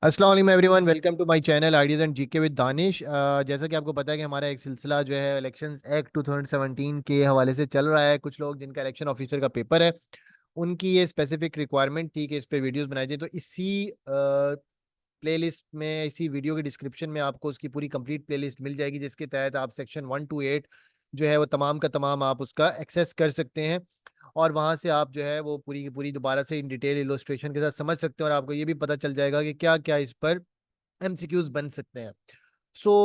अस्सलाम वालेकुम everyone, welcome to my channel ideas and GK with Danish. जैसा कि आपको पता है कि हमारा एक सिलसिला जो है इलेक्शंस एक्ट 2017 के हवाले से चल रहा है। कुछ लोग जिनका इलेक्शन ऑफिसर का पेपर है, उनकी ये स्पेसिफिक रिक्वायरमेंट थी कि इस पे वीडियोस बनाई जाए। तो इसी प्लेलिस्ट में, इसी वीडियो के डिस्क्रिप्शन में आपको उसकी पूरी कंप्लीट प्लेलिस्ट मिल जाएगी, जिसके तहत आप सेक्शन 1 to 8 जो है वो तमाम का तमाम आप उसका एक्सेस कर सकते हैं। और वहां से आप जो है वो पूरी की पूरी दोबारा से इन डिटेल इलोस्ट्रेशन के साथ समझ सकते हैं, और आपको ये भी पता चल जाएगा कि क्या क्या इस पर एमसीक्यूज बन सकते हैं।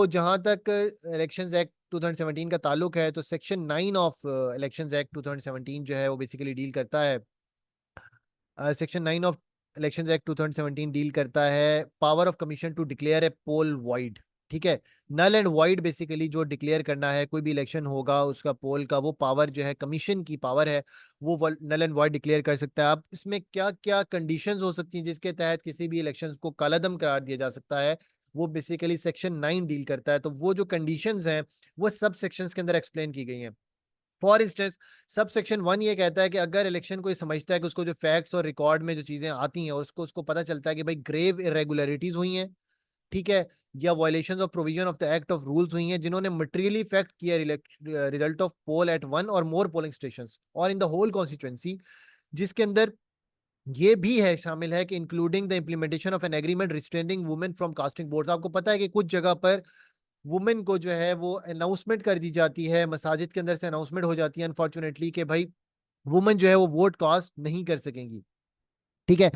जहां तक इलेक्शंस एक्ट 2017 का ताल्लुक है, तो सेक्शन 9 ऑफ इलेक्शंस एक्ट 2017 जो है वो बेसिकली डील करता है। Section 9 of elections act 2017 deal करता है power of commission to declare a poll void. ठीक है, नल एंड वाइड बेसिकली जो डिक्लेयर करना है, कोई भी इलेक्शन होगा उसका पोल का, वो पावर जो है कमीशन की पावर है, वो नल एंड वाइड डिक्लेयर कर सकता है। अब इसमें क्या क्या कंडीशंस हो सकती हैं जिसके तहत किसी भी इलेक्शन को कालादम करार दिया जा सकता है, वो बेसिकली सेक्शन 9 डील करता है। तो वो जो कंडीशंस हैं वो सब सेक्शंस के अंदर एक्सप्लेन की गई हैं। फॉर इंस्टेंस, सब सेक्शन 1 ये कहता है कि अगर इलेक्शन कोई समझता है कि उसको जो फैक्ट्स और रिकॉर्ड में जो चीजें आती हैं और उसको उसको पता चलता है कि भाई ग्रेव इरेगुलरिटीज हुई हैं, ठीक है, या violation of provision of the act of rules हुई हैं जिन्होंने मटेरियली इफेक्ट किया result of poll at one और मोर पोलिंग स्टेशन और इन द होल कॉन्स्टिट्यूंसी, जिसके अंदर ये भी है शामिल है कि including the implementation of an agreement restraining women from casting boards. आपको पता है कि कुछ जगह पर वुमेन को जो है वो अनाउंसमेंट कर दी जाती है, मसाजिद के अंदर से अनाउंसमेंट हो जाती है अनफॉर्चुनेटली कि भाई वुमेन जो है वो वोट कास्ट नहीं कर सकेंगी। ठीक है,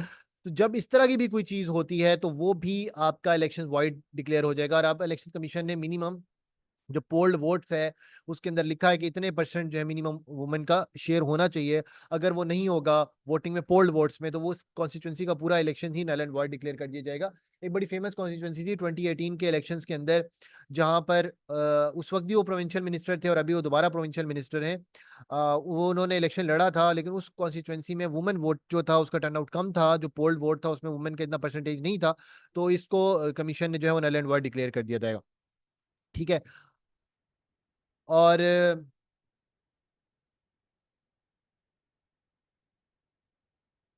तो जब इस तरह की भी कोई चीज होती है तो वो भी आपका इलेक्शन वाइड डिक्लेयर हो जाएगा। और आप इलेक्शन कमीशन ने मिनिमम जो पोल्ड वोट्स है उसके अंदर लिखा है कि इतने परसेंट जो है मिनिमम वुमेन का शेयर होना चाहिए। अगर वो नहीं होगा वोटिंग में, पोल्ड वोट्स में, तो वो कॉन्स्टिट्यूंसी का पूरा इलेक्शन ही नल एंड वॉइड डिक्लेयर कर दिया जाएगा। एक बड़ी फेमस कॉन्स्टिट्यूंसी थी 2018 के इलेक्शंस के अंदर, जहां पर उस वक्त भी वो प्रोविंशियल मिनिस्टर थे और अभी वो दोबारा प्रोविंशियल मिनिस्टर हैं। वो उन्होंने इलेक्शन लड़ा था, लेकिन उस कॉन्स्टिट्यूंसी में वुमेन वोट जो था उसका टर्नआउट कम था, जो पोल्ड वोट था उसमें वुमेन का इतना परसेंटेज नहीं था। तो इसको कमीशन ने जो है वो नल एंड वॉइड डिक्लेयर कर दिया जाएगा। ठीक है, और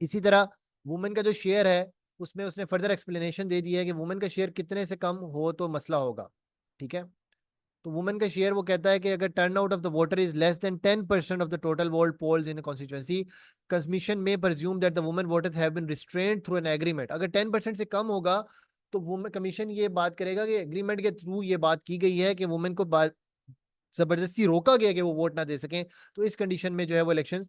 इसी तरह वुमेन का जो शेयर है उसमें उसने फर्दर एक्सप्लेनेशन दे दी है कि वुमेन का शेयर कितने से कम हो तो मसला होगा। ठीक है, तो वुमेन का शेयर वो कहता है कि अगर turn out of the voter is less than 10% of the total vote polls in constituency, commission में presume that the women voters have been restrained through an agreement. अगर 10% से कम होगा तो वुमेन कमीशन ये बात करेगा कि एग्रीमेंट के थ्रू ये बात की गई है कि वुमेन को जबरदस्ती रोका गया कि वो वोट ना दे सकें। तो इस कंडीशन में जो है वो इलेक्शन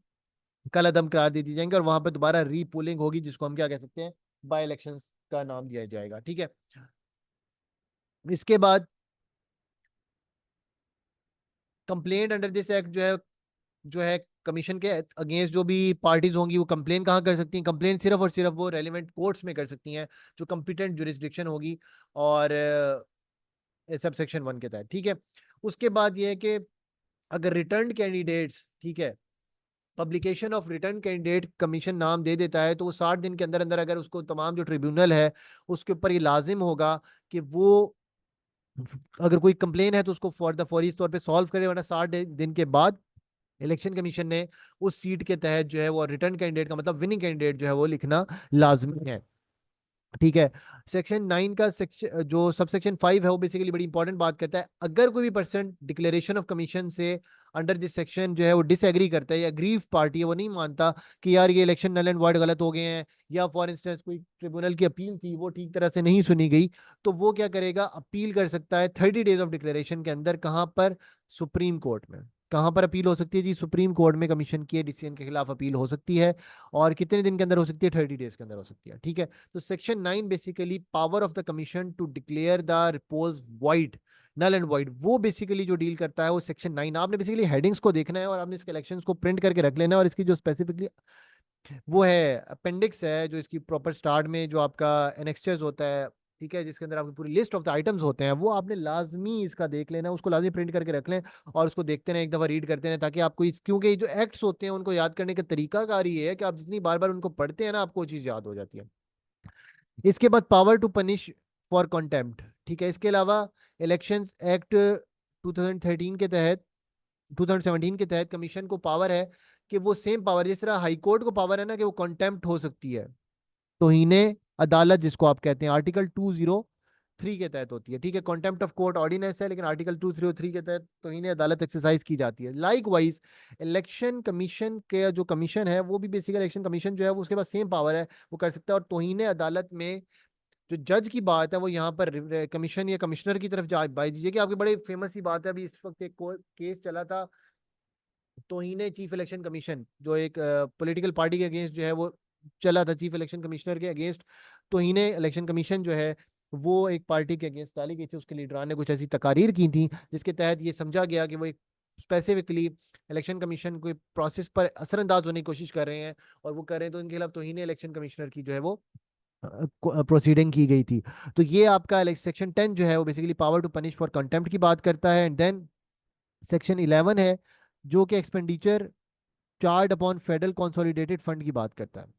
कल अदम करार दे दी जाएंगे और वहां पर दोबारा रीपोलिंग होगी, जिसको हम क्या कह सकते हैं, बाई इलेक्शंस का नाम दिया जाएगा। ठीक है, इसके बाद कंप्लेंट अंडर दिस एक्ट जो है कमीशन के अगेंस्ट जो भी पार्टीज होंगी वो कंप्लेन कहाँ कर सकती हैं? कंप्लेन सिर्फ और सिर्फ वो रेलिवेंट कोर्ट्स में कर सकती हैं, जो कंपिटेंट जुरिस्डिक्शन होगी, और सब सेक्शन 1 के तहत। ठीक है, उसके बाद ये है कि अगर रिटर्न कैंडिडेट्स, ठीक है, publication of return candidate commission नाम दे देता है, तो वो 60 दिन के अंदर अंदर अगर उसको तमाम जो ट्रिब्यूनल है उसके ऊपर ये लाजिम होगा कि वो अगर कोई कंप्लेन है तो उसको फौरी तौर पे सॉल्व करे, वरना 60 दिन के बाद इलेक्शन कमीशन ने उस सीट के तहत जो है वो रिटर्न कैंडिडेट का मतलब विनिंग कैंडिडेट जो है वो लिखना लाजमी है। ठीक है, सेक्शन 9 का सेक्शन जो सब सेक्शन 5 है वो बेसिकली बड़ी इंपॉर्टेंट बात करता है। अगर कोई भी पर्सन डिक्लेरेशन ऑफ कमीशन से अंडर दिस सेक्शन जो है वो डिसएग्री करता है, या अग्रीव पार्टी है, वो नहीं मानता कि यार ये इलेक्शन नल एंड वॉइड गलत हो गए हैं, या फॉर इंस्टेंस कोई ट्रिब्यूनल की अपील थी वो ठीक तरह से नहीं सुनी गई, तो वो क्या करेगा, अपील कर सकता है 30 डेज ऑफ डिक्लेरेशन के अंदर। कहाँ पर? सुप्रीम कोर्ट में। कहाँ पर अपील हो सकती है जी? सुप्रीम कोर्ट में कमीशन के डिसीजन के खिलाफ अपील हो सकती है। और कितने दिन के अंदर हो सकती है? 30 डेज के अंदर हो सकती है। ठीक है, तो section 9 basically power of the commission to declare the repoll void, null and void, वो बेसिकली जो डील करता है वो सेक्शन 9। आपने बेसिकली हेडिंग्स को देखना है और आपने इसके इलेक्शंस को प्रिंट करके रख लेना है, और इसकी जो स्पेसिफिकली वो है अपेंडिक्स है, जो इसकी प्रॉपर स्टार्ट में जो आपका एनेक्स्चर्स होता है, ठीक है, जिसके अंदर आपकी पूरी लिस्ट ऑफ द आइटम्स होते हैं, वो आपने लाजमी इसका देख लेना, उसको लाजमी प्रिंट करके रख लें और उसको देखते रहें, एक दफा रीड करते रहें, ताकि आपको क्योंकि ये जो एक्ट्स होते हैं उनको याद करने का तरीका कार ये है कि आप जितनी बार बार उनको पढ़ते हैं ना, आपको वो चीज़ याद हो जाती है। इसके बाद power to punish for contempt. ठीक है, इसके अलावा इलेक्शंस एक्ट 2013 के तहत, 2017 के तहत कमीशन को पावर है कि वो सेम पावर जिस तरह हाई कोर्ट को पावर है ना कि वो कॉन्टेम्प्ट हो सकती है, तौहीने अदालत जिसको आप कहते हैं, आर्टिकल 203 के तहत होती है। ठीक है, कॉन्टेम्प्ट ऑफ कोर्ट ऑर्डिनेंस है, लेकिन आर्टिकल 203 के तहत तौहीन अदालत एक्सरसाइज की जाती है। लाइक वाइज इलेक्शन कमीशन के जो कमीशन है वो भी बेसिकली इलेक्शन कमीशन जो है वो उसके पास सेम पावर है, वो कर सकता है। और तौहीन अदालत में जो जज की बात है वो यहाँ पर कमीशन या कमिश्नर की तरफ जा बाई दीजिए कि आपकी बड़ी फेमस ही बात है। अभी इस वक्त एक केस चला था तौहीन चीफ इलेक्शन कमीशन, जो एक पॉलिटिकल पार्टी के अगेंस्ट जो है वो चला था, चीफ इलेक्शन कमिश्नर के अगेंस्ट तौहीन इलेक्शन कमीशन जो है वो एक पार्टी के अगेंस्ट डाली गई थी। उसके लीडरान ने कुछ ऐसी तकारीर की थी जिसके तहत ये समझा गया कि वो एक स्पेसिफिकली इलेक्शन कमीशन के प्रोसेस पर असरअंदाज होने की कोशिश कर रहे हैं, और वो कर रहे हैं, तो उनके खिलाफ तौहीन इलेक्शन कमिश्नर की जो है वो प्रोसीडिंग की गई थी। तो ये आपका सेक्शन 10 जो है वो basically power to punish for contempt की बात करता है। एंड देन सेक्शन 11 है जो कि expenditure charge upon federal consolidated fund की बात करता है।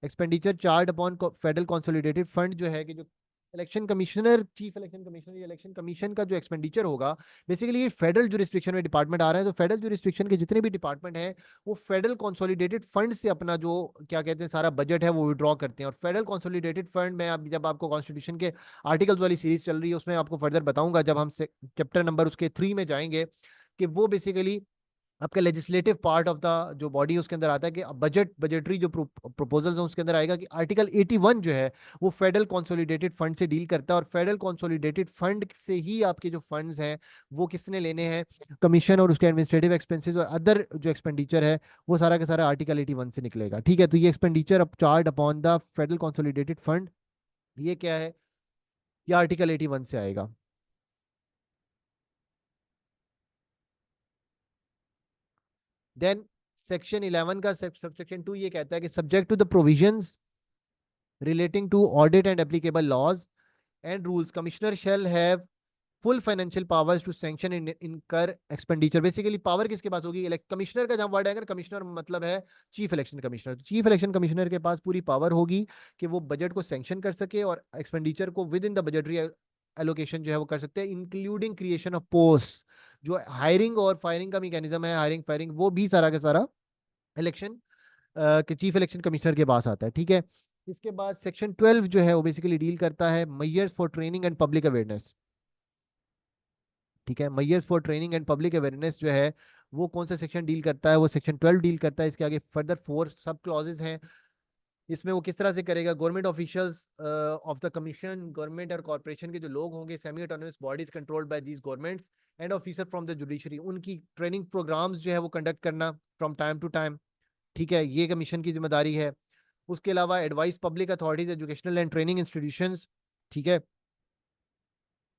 Expenditure charge upon federal consolidated fund जो है कि जो election commissioner, chief election commissioner या इलेक्शन कमीशन का जो एक्सपेंडिचर होगा, बेसिकली ये फेडरल जुरिस्डिक्शन में डिपार्टमेंट आ रहा है। तो फेडरल जुरिस्डिक्शन के जितने भी डिपार्टमेंट हैं वो फेडरल कंसोलिडेटेड फंड से अपना जो क्या कहते हैं सारा बजट है वो विड्रॉ करते हैं। और फेडरल कंसोलिडेटेड फंड में अब जब आपको कॉन्स्टिट्यूशन के आर्टिकल्स वाली सीरीज चल रही है उसमें आपको फर्दर बताऊंगा जब हम चैप्टर नंबर उसके 3 में जाएंगे, कि वो बेसिकली आपका लेजिस्लेटिव पार्ट ऑफ द जो बॉडी है उसके अंदर आता है कि बजटरी जो प्रपोजल्स हैं उसके अंदर आएगा कि आर्टिकल 81 जो है वो फेडरल कंसोलिडेटेड फंड से डील करता है। और फेडरल कंसोलिडेटेड फंड से ही आपके जो फंड्स हैं वो किसने लेने हैं, कमीशन और उसके एडमिनिस्ट्रेटिव एक्सपेंसेस और अदर जो एक्सपेंडिचर है वो सारा का सारा आर्टिकल 81 से निकलेगा। ठीक है, तो ये एक्सपेंडिचर अब charge upon the federal consolidated fund, ये क्या है, ये आर्टिकल 81 से आएगा। देन सेक्शन 11 का सेक्शन 2 ये कहता है कि subject to the provisions relating to audit and applicable laws and rules, commissioner shall have full financial powers to sanction and incur expenditure। Basically power किसके पास होगी, कमिश्नर का जहां वर्ड आएगा, कमिश्नर मतलब है chief election commissioner. Chief election commissioner के पास पूरी power होगी कि वो बजट को सैंक्शन कर सके और एक्सपेंडिचर को with in the budgetary allocation जो है वो कर सकते हैं, इंक्लूडिंग क्रिएशन ऑफ पोस्ट। जो हायरिंग और फायरिंग का मैकेनिज्म है, हायरिंग फायरिंग, वो भी सारा का सारा इलेक्शन के चीफ इलेक्शन कमिश्नर के पास आता है। ठीक है, इसके बाद सेक्शन 12 जो है वो बेसिकली डील करता है measures for training and public awareness. ठीक है, measures for training and public awareness जो है वो कौन सा सेक्शन डील करता है, वो सेक्शन 12 डील करता है। इसके आगे फर्दर 4 सब क्लॉजेज हैं। इसमें वो किस तरह से करेगा, government officials of the commission, government और कॉर्पोरेशन के जो लोग होंगे, semi autonomous bodies controlled by these governments and officer from the judiciary, उनकी ट्रेनिंग प्रोग्राम्स जो है वो कंडक्ट करना फ्रॉम टाइम टू टाइम। ठीक है, ये कमीशन की जिम्मेदारी है। उसके अलावा advice public authorities, educational and training institutions. ठीक है,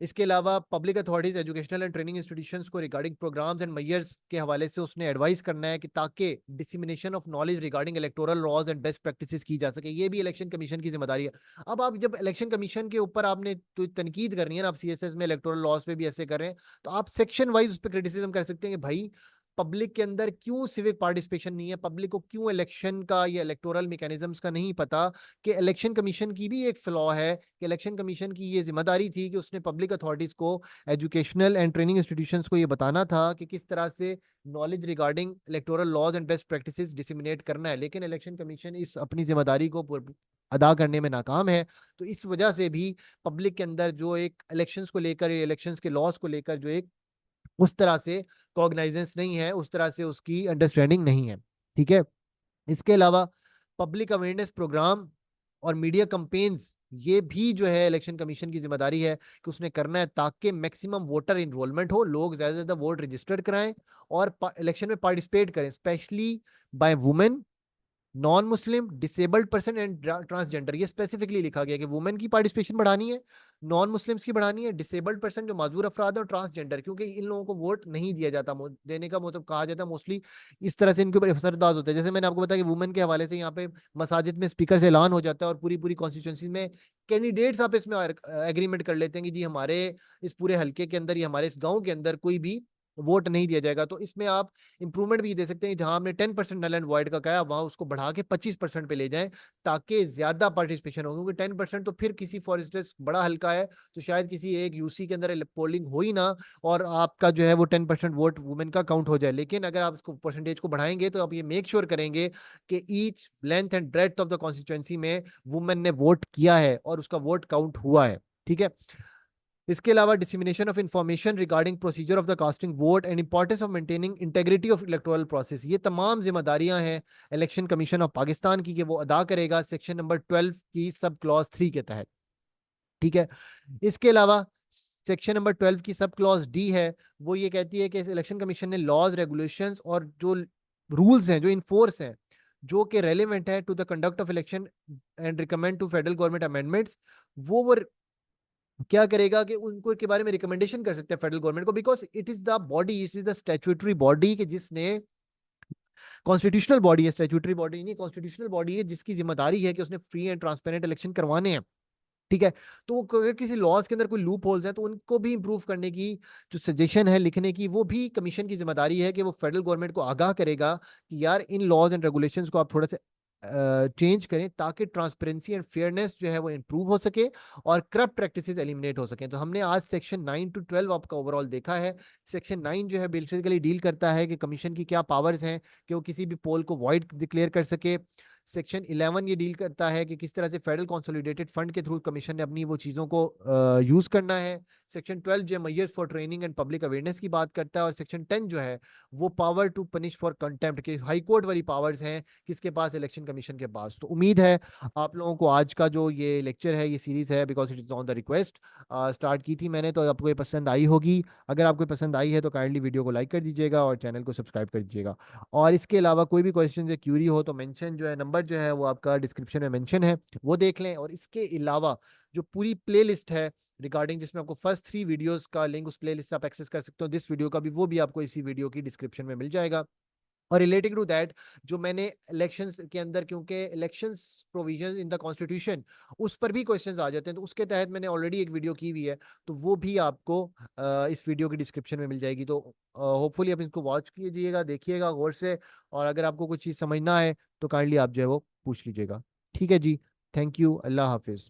इसके अलावा public authorities, educational and training institutions को रिगार्डिंग प्रोग्राम्स एंड मेजर्स के हवाले से उसने एडवाइस करना है कि ताकि dissemination of knowledge regarding electoral laws and best practices की जा सके। ये भी इलेक्शन कमीशन की जिम्मेदारी है। अब आप जब इलेक्शन कमीशन के ऊपर आपने तो तनकीद करनी है ना, आप सीएसएस में इलेक्टोरल लॉज पे भी ऐसे कर रहे हैं, तो आप सेक्शन वाइज उस पर क्रिटिसिज्म कर सकते हैं कि भाई पब्लिक के अंदर क्यों सिविक पार्टिसिपेशन नहीं है, पब्लिक को क्यों इलेक्शन का या इलेक्टोरल मैकेनिज्म्स का नहीं पता, कि इलेक्शन कमीशन की भी एक फ्लॉ है कि इलेक्शन कमीशन की ये जिम्मेदारी थी कि उसने पब्लिक अथॉरिटीज को, एजुकेशनल एंड ट्रेनिंग इंस्टीट्यूशंस को ये बताना था कि किस तरह से knowledge regarding electoral laws and best practices disseminate करना है। लेकिन इलेक्शन कमीशन इस अपनी जिम्मेदारी को अदा करने में नाकाम है। तो इस वजह से भी पब्लिक के अंदर जो एक इलेक्शंस को लेकर, इलेक्शंस के लॉज को लेकर जो एक उस तरह से कॉग्नाइजेंस नहीं है, उस तरह से उसकी अंडरस्टैंडिंग नहीं है। ठीक है, इसके अलावा पब्लिक अवेयरनेस प्रोग्राम और मीडिया कंपेन्स, ये भी जो है इलेक्शन कमीशन की जिम्मेदारी है कि उसने करना है ताकि मैक्सिमम वोटर इन्रोलमेंट हो, लोग ज्यादा से ज्यादा वोट रजिस्टर्ड कराएं और इलेक्शन में पार्टिसिपेट करें, specially by women, non Muslim, disabled person and transgender. ये स्पेसिफिकली लिखा गया कि वुमेन की पार्टिसिपेशन बढ़ानी है, नॉन मुस्लिम्स की बढ़ानी है, डिसेबल्ड पर्सन जो माजूर अफराद है, और ट्रांसजेंडर, क्योंकि इन लोगों को वोट नहीं दिया जाता। देने का मतलब कहा जाता है मोस्टली इस तरह से इनके ऊपर असरदार होता है। जैसे मैंने आपको बताया कि वुमेन के हवाले से यहाँ पे मसाजिद में स्पीकर से ऐलान हो जाता है और पूरी पूरी कॉन्स्टिट्यूंसी में कैंडिडेट्स आप इसमें एग्रीमेंट कर लेते हैं कि जी हमारे इस पूरे हल्के के अंदर या हमारे इस गाँव के अंदर कोई भी वोट नहीं दिया जाएगा। तो इसमें आप इंप्रूवमेंट भी दे सकते हैं, जहां आपने 10% नल एंड वॉइड का कहा वहां उसको बढ़ा के 25% पे ले जाएं, ताकि ज्यादा पार्टिसिपेशन हो, क्योंकि 10% तो फिर किसी फॉर इंस्टेंस बड़ा हल्का है तो शायद किसी एक यूसी के अंदर पोलिंग हो ही ना, और आपका जो है वो 10% वोट वुमेन का काउंट हो जाए। लेकिन अगर आप इसको परसेंटेज को बढ़ाएंगे तो आप ये मेक श्योर करेंगे कि each length and breadth of the constituency में वुमेन ने वोट किया है और उसका वोट काउंट हुआ है। ठीक है। इसके अलावा dissemination of information regarding procedure of the casting vote and importance of maintaining integrity of electoral process, ये तमाम जिम्मेदारियां हैं इलेक्शन कमीशन ऑफ पाकिस्तान की कि वो अदा करेगा सेक्शन नंबर 12 की सब क्लॉज 3 के तहत। ठीक है। इसके अलावा सेक्शन नंबर 12 की सब क्लॉज डी है, वो ये कहती है कि इलेक्शन कमीशन ने लॉज रेगुलेशंस और जो रूल्स हैं जो इन्फोर्स हैं जो कि रेलिवेंट है to the conduct of election and recommend to federal government amendments, वो क्या करेगा कि उनको के बारे में रिकमेंडेशन कर सकते हैं फेडरल गवर्नमेंट को, because it is the body, it is the statutory body कि जिसने, कॉन्स्टिट्यूशनल बॉडी है, स्टैट्यूटरी बॉडी नहीं, कॉन्स्टिट्यूशनल बॉडी है जिसकी जिम्मेदारी है कि उसने फ्री एंड ट्रांसपेरेंट इलेक्शन करवाने हैं। ठीक है। तो अगर किसी लॉज के अंदर कोई लूप होल्स हैं तो उनको भी इंप्रूव करने की जो सजेशन है लिखने की, वो भी कमीशन की जिम्मेदारी है कि वो फेडरल गवर्नमेंट को आगाह करेगा कि यार इन लॉज एंड रेगुलेशंस को आप थोड़ा सा चेंज करें ताकि ट्रांसपेरेंसी एंड फेयरनेस जो है वो इंप्रूव हो सके और करप्ट प्रैक्टिसेस एलिमिनेट हो सके। तो हमने आज सेक्शन 9 to 12 आपका ओवरऑल देखा है। सेक्शन 9 जो है बेसिकली डील करता है कि कमीशन की क्या पावर्स हैं कि वो किसी भी पोल को वॉइड डिक्लेयर कर सके। सेक्शन 11 ये डील करता है कि किस तरह से फेडरल कंसोलिडेटेड फंड के थ्रू कमीशन ने अपनी वो चीज़ों को यूज़ करना है। सेक्शन 12 जो measures for training and public awareness की बात करता है, और सेक्शन 10 जो है वो power to punish for contempt के हाई कोर्ट वाली पावर्स हैं किसके पास, इलेक्शन कमीशन के पास। तो उम्मीद है आप लोगों को आज का जो ये लेक्चर है, ये सीरीज है, because it is on the request start की थी मैंने, तो आपको ये पसंद आई होगी। अगर आपको पसंद आई है तो काइंडली वीडियो को लाइक कर दीजिएगा और चैनल को सब्सक्राइब कर दीजिएगा। और इसके अलावा कोई भी क्वेश्चन या क्यूरी हो तो मेंशन जो है, नंबर जो है वो आपका डिस्क्रिप्शन में मेंशन है, वो देख लें। और इसके अलावा जो पूरी प्ले लिस्ट है रिगार्डिंग, जिसमें आपको फर्स्ट 3 वीडियोस का लिंक, उस प्ले लिस्ट से आप एक्सेस कर सकते हो, दिस वीडियो का भी, वो भी आपको इसी वीडियो की डिस्क्रिप्शन में मिल जाएगा। और रिलेटिंग टू दैट जो मैंने इलेक्शंस के अंदर, क्योंकि elections provision in the constitution उस पर भी क्वेश्चंस आ जाते हैं, तो उसके तहत मैंने ऑलरेडी एक वीडियो की हुई है, तो वो भी आपको इस वीडियो की डिस्क्रिप्शन में मिल जाएगी। तो होपफुली आप इसको वॉच कीजिएगा, देखिएगा गौर से, और अगर आपको कुछ चीज़ समझना है तो काइंडली आप जो है वो पूछ लीजिएगा। ठीक है जी। Thank you. अल्लाह हाफिज़।